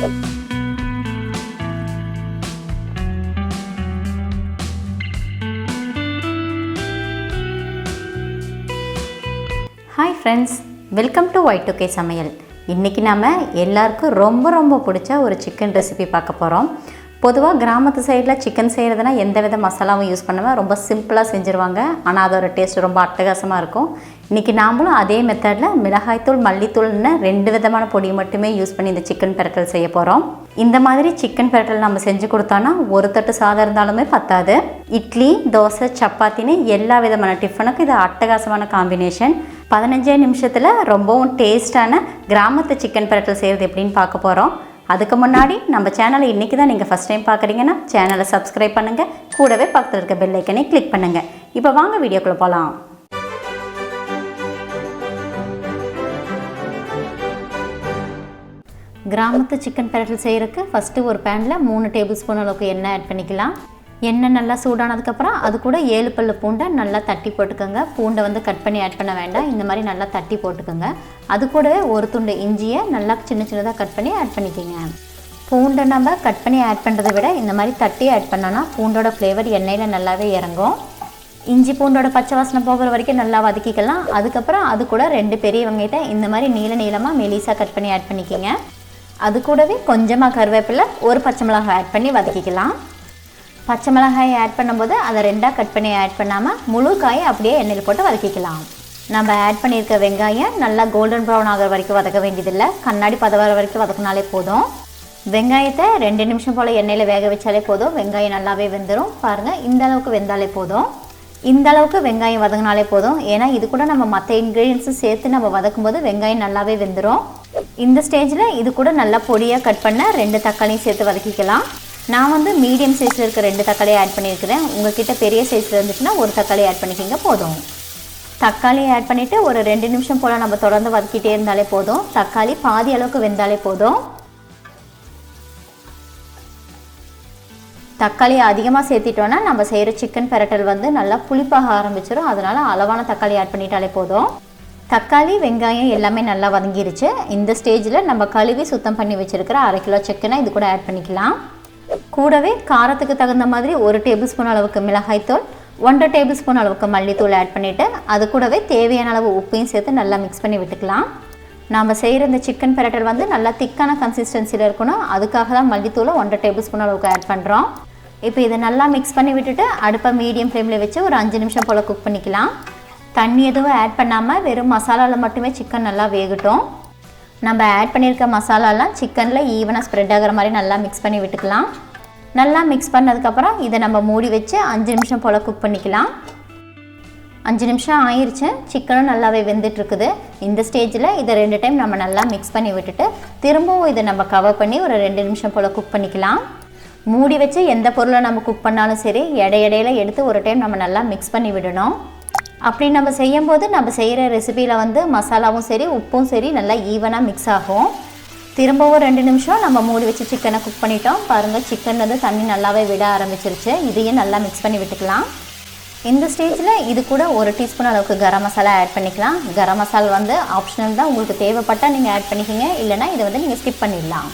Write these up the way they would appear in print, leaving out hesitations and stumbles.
Hi friends, welcome to Y2K சமையல். இன்றைக்கி நம்ம எல்லாருக்கும் ரொம்ப பிடிச்ச ஒரு சிக்கன் ரெசிபி பார்க்க போகிறோம். பொதுவாக கிராமத்து சைடில் சிக்கன் செய்கிறதுனா எந்த வித மசாலாவும் யூஸ் பண்ணாமல் ரொம்ப சிம்பிளாக செஞ்சுருவாங்க. ஆனால் அதோட டேஸ்ட் ரொம்ப அட்டகாசமாக இருக்கும். இன்றைக்கி நாமளும் அதே மெத்தடில் மிளகாய்த்தூள் மல்லித்தூள்னு 2 விதமான பொடி மட்டுமே யூஸ் பண்ணி இந்த சிக்கன் பெரட்டல் செய்ய போகிறோம். இந்த மாதிரி சிக்கன் பெரட்டல் நம்ம செஞ்சு கொடுத்தோன்னா ஒரு தட்டு சாதம் இருந்தாலுமே பத்தாது. இட்லி, தோசை, சப்பாத்தின்னு எல்லா விதமான டிஃபனுக்கும் இது அட்டகாசமான காம்பினேஷன். 15 நிமிஷத்தில் ரொம்பவும் டேஸ்டான கிராமத்து சிக்கன் பெரட்டல் செய்கிறது எப்படின்னு பார்க்க போகிறோம். அதுக்கு முன்னாடி நம்ம சேனலை இன்றைக்கி தான் நீங்கள் ஃபஸ்ட் டைம் பார்க்குறீங்கன்னா சேனலை சப்ஸ்கிரைப் பண்ணுங்கள். கூடவே பக்கத்தில் இருக்க பெல் ஐக்கனை கிளிக் பண்ணுங்கள். இப்போ வாங்க வீடியோக்குள்ளே போகலாம். கிராமத்து சிக்கன் பெரட்டல் செய்கிறதுக்கு ஃபஸ்ட்டு ஒரு பேனில் 3 டேபிள் ஸ்பூன் அளவுக்கு எண்ணெய் ஆட் பண்ணிக்கலாம். எண்ணெய் நல்லா சூடானதுக்கப்புறம் அது கூட 7 பல்லு பூண்டை நல்லா தட்டி போட்டுக்கோங்க. பூண்டை வந்து கட் பண்ணி ஆட் பண்ண வேண்டாம், இந்த மாதிரி நல்லா தட்டி போட்டுக்கோங்க. அது கூடவே ஒரு துண்டு இஞ்சியை நல்லா சின்னதாக கட் பண்ணி ஆட் பண்ணிக்கோங்க. பூண்டை நம்ம கட் பண்ணி ஆட் பண்ணுறதை விட இந்த மாதிரி தட்டி ஆட் பண்ணோன்னா பூண்டோட ஃப்ளேவர் எண்ணெயில் நல்லாவே இறங்கும். இஞ்சி பூண்டோட பச்சை வாசனை போகிற வரைக்கும் நல்லா வதக்கிக்கலாம். அதுக்கப்புறம் அது கூட 2 பெரிய வெங்காயத்தை இந்த மாதிரி நீளமாக மெலிசாக கட் பண்ணி ஆட் பண்ணிக்கோங்க. அது கூடவே கொஞ்சமாக கருவேப்பிலை, ஒரு பச்சை மிளகாய் ஆட் பண்ணி வதக்கிக்கலாம். பச்சை மிளகாயை ஆட் பண்ணும்போது அதை 2ஆக கட் பண்ணி ஆட் பண்ணாமல் முழு காயை அப்படியே எண்ணெயில் போட்டு வதக்கிக்கலாம். நம்ம ஆட் பண்ணியிருக்க வெங்காயம் நல்லா கோல்டன் ப்ரௌன் ஆகிற வரைக்கும் வதக்க வேண்டியதில்லை, கண்ணாடி பதம் வர வரைக்கும் வதக்கினாலே போதும். வெங்காயத்தை 2 நிமிஷம் போல் எண்ணெயில் வேக வச்சாலே போதும். வெங்காயம் நல்லாவே வெந்துடும். பாருங்கள், இந்த அளவுக்கு வெந்தாலே போதும். இந்த அளவுக்கு வெங்காயம் வதங்கினாலே போதும். ஏன்னா இது கூட நம்ம மற்ற இன்க்ரீடியன்ஸும் சேர்த்து நம்ம வதக்கும்போது வெங்காயம் நல்லாவே வெந்துடும். இந்த ஸ்டேஜில் இது கூட நல்லா பொடியாக கட் பண்ண 2 தக்காளியும் சேர்த்து வதக்கிக்கலாம். நான் வந்து மீடியம் சைஸில் இருக்க 2 தக்காளியை ஆட் பண்ணியிருக்கிறேன். உங்கள்கிட்ட பெரிய சைஸில் இருந்துச்சுன்னா ஒரு தக்காளி ஆட் பண்ணிக்கிங்க போதும். தக்காளியை ஆட் பண்ணிவிட்டு ஒரு 2 நிமிஷம் போல் நம்ம தொடர்ந்து வதக்கிட்டே இருந்தாலே போதும். தக்காளி பாதி அளவுக்கு வெந்தாலே போதும். தக்காளியை அதிகமாக சேர்த்திட்டோன்னா நம்ம செய்கிற சிக்கன் பெரட்டல் வந்து நல்லா புளிப்பாக ஆரம்பிச்சிடும். அதனால் அளவான தக்காளி ஆட் பண்ணிட்டாலே போதும். தக்காளி, வெங்காயம் எல்லாமே நல்லா வதங்கிருச்சு. இந்த ஸ்டேஜில் நம்ம கழுவி சுத்தம் பண்ணி வச்சுருக்கிற 1/2 கிலோ சிக்கனை இது கூட ஆட் பண்ணிக்கலாம். கூடவே காரத்துக்கு தகுந்த மாதிரி 1 டேபிள் ஸ்பூன் அளவுக்கு மிளகாய்த்தூள், 1 டேபிள் ஸ்பூன் அளவுக்கு மல்லித்தூள் ஆட் பண்ணிவிட்டு அது கூடவே தேவையான அளவு உப்பையும் சேர்த்து நல்லா மிக்ஸ் பண்ணி விட்டுக்கலாம். நாம் செய்கிற இந்த சிக்கன் பெரட்டல் வந்து நல்லா திக்கான கன்சிஸ்டன்சியில் இருக்கணும். அதுக்காக தான் மல்லித்தூளை 1 டேபிள் ஸ்பூன் அளவுக்கு ஆட் பண்ணுறோம். இப்போ இதை நல்லா மிக்ஸ் பண்ணி விட்டுட்டு அடுப்பை மீடியம் ஃப்ளேமில் வச்சு ஒரு 5 நிமிஷம் போல் குக் பண்ணிக்கலாம். தண்ணி எதுவும் ஆட் பண்ணாமல் வெறும் மசாலாவில் மட்டுமே சிக்கன் நல்லா வேகட்டும். நம்ம ஆட் பண்ணியிருக்க மசாலாலாம் சிக்கனில் ஈவனாக ஸ்ப்ரெட் ஆகிற மாதிரி நல்லா மிக்ஸ் பண்ணி விட்டுக்கலாம். நல்லா மிக்ஸ் பண்ணதுக்கப்புறம் இதை நம்ம மூடி வச்சு 5 நிமிஷம் போல் குக் பண்ணிக்கலாம். 5 நிமிஷம் ஆயிடுச்சு. சிக்கனும் நல்லாவே வெந்துட்டுருக்குது. இந்த ஸ்டேஜில் இதை 2 டைம் நம்ம நல்லா மிக்ஸ் பண்ணி விட்டுட்டு திரும்பவும் இதை நம்ம கவர் பண்ணி ஒரு 2 நிமிஷம் போல் குக் பண்ணிக்கலாம். மூடி வச்சு எந்த பொருளை நம்ம குக் பண்ணாலும் சரி இடையில எடுத்து ஒரு டைம் நம்ம நல்லா மிக்ஸ் பண்ணி விடணும். அப்படி நம்ம செய்யும்போது நம்ம செய்கிற ரெசிபியில் வந்து மசாலாவும் சரி உப்பும் சரி நல்லா ஈவனாக மிக்ஸ் ஆகும். திரும்பவும் 2 நிமிஷம் நம்ம மூடி வச்சு சிக்கனை குக் பண்ணிட்டோம். பாருங்கள், சிக்கன் வந்து தண்ணி நல்லாவே விட ஆரம்பிச்சிருச்சு. இதையும் நல்லா மிக்ஸ் பண்ணி விட்டுக்கலாம். இந்த ஸ்டேஜில் இது கூட 1 டீஸ்பூன் அளவுக்கு கரம் மசாலா ஆட் பண்ணிக்கலாம். கரம் மசாலா வந்து ஆப்ஷனல் தான், உங்களுக்கு தேவைப்பட்டால் நீங்கள் ஆட் பண்ணிக்கிங்க, இல்லைனா இதை வந்து நீங்கள் ஸ்கிப் பண்ணிடலாம்.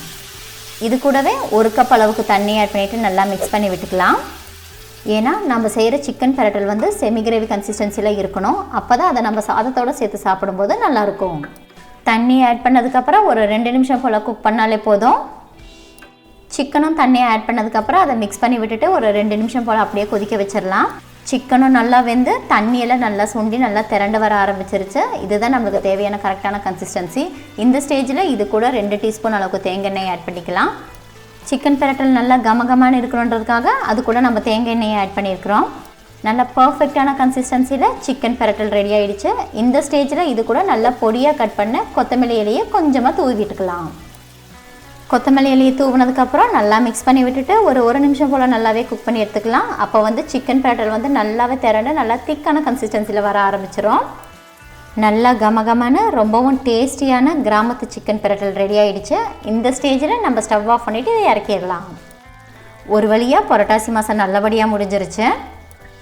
இது கூடவே 1 கப் அளவுக்கு தண்ணி ஆட் பண்ணிவிட்டு நல்லா மிக்ஸ் பண்ணி விட்டுக்கலாம். ஏன்னா நம்ம செய்கிற சிக்கன் பெரட்டல் வந்து செமி கிரேவி கன்சிஸ்டன்சியில் இருக்கணும். அப்போ தான் அதை நம்ம சாதத்தோடு சேர்த்து சாப்பிடும்போது நல்லாயிருக்கும். தண்ணி ஆட் பண்ணதுக்கப்புறம் ஒரு 2 நிமிஷம் போல் குக் பண்ணாலே போதும். சிக்கனும் தண்ணியை ஆட் பண்ணதுக்கப்புறம் அதை மிக்ஸ் பண்ணி விட்டுட்டு ஒரு 2 நிமிஷம் போல் அப்படியே கொதிக்க வச்சிடலாம். சிக்கனும் நல்லா வெந்து தண்ணியெல்லாம் நல்லா சுண்டி நல்லா திரண்டு வர ஆரம்பிச்சிருச்சு. இதுதான் நம்மளுக்கு தேவையான கரெக்டான கன்சிஸ்டன்சி. இந்த ஸ்டேஜில் இது கூட 2 டீஸ்பூன் அளவுக்கு தேங்காய் எண்ணெய் ஆட் பண்ணிக்கலாம். சிக்கன் பெரட்டல் நல்லா கமகமான இருக்கணுன்றதுக்காக அது கூட நம்ம தேங்காய் எண்ணெயை ஆட் பண்ணியிருக்கிறோம். நல்லா பர்ஃபெக்டான கன்சிஸ்டன்சியில் சிக்கன் பெரட்டல் ரெடி ஆகிடுச்சு. இந்த ஸ்டேஜில் இது கூட நல்லா பொடியாக கட் பண்ண கொத்தமல்லி இலையை கொஞ்சமாக தூவி விட்டுக்கலாம். கொத்தமல்லி இலையை தூவினதுக்கப்புறம் நல்லா மிக்ஸ் பண்ணி விட்டுட்டு ஒரு நிமிஷம் போல் நல்லாவே குக் பண்ணி எடுத்துக்கலாம். அப்போ வந்து சிக்கன் பெரட்டல் வந்து நல்லாவே திரண்டு நல்லா திக்கான கன்சிஸ்டன்சியில் வர ஆரம்பிச்சிடும். நல்லா கமகமான ரொம்பவும் டேஸ்டியான கிராமத்து சிக்கன் பெரட்டல் ரெடி ஆகிடுச்சு. இந்த ஸ்டேஜில் நம்ம ஸ்டவ் ஆஃப் பண்ணிவிட்டு இதை இறக்கிடலாம். ஒரு வழியாக புரட்டாசி மாதம் நல்லபடியாக முடிஞ்சிருச்சு.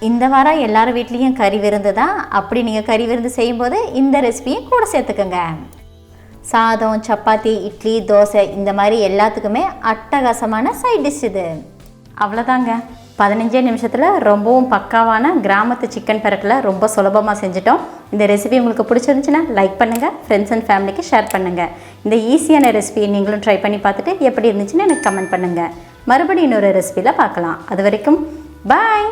இந்த வாரம் எல்லார் வீட்லேயும் கறி விருந்து தான். அப்படி நீங்கள் கறி விருந்து செய்யும்போது இந்த ரெசிபியும் கூட சேர்த்துக்கோங்க. சாதம், சப்பாத்தி, இட்லி, தோசை இந்த மாதிரி எல்லாத்துக்குமே அட்டகாசமான சைட் டிஷ் இது. அவ்வளோதாங்க, 15 நிமிஷத்தில் ரொம்பவும் பக்காவான கிராமத்து சிக்கன் பெரட்டலை ரொம்ப சுலபமாக செஞ்சுட்டோம். இந்த ரெசிபி உங்களுக்கு பிடிச்சிருந்துச்சுன்னா லைக் பண்ணுங்கள், ஃப்ரெண்ட்ஸ் அண்ட் ஃபேமிலிக்கு ஷேர் பண்ணுங்கள். இந்த ஈஸியான ரெசிபியை நீங்களும் ட்ரை பண்ணி பார்த்துட்டு எப்படி இருந்துச்சுன்னு எனக்கு கமெண்ட் பண்ணுங்கள். மறுபடியும் இன்னொரு ரெசிபியில் பார்க்கலாம். அது வரைக்கும் பாய்.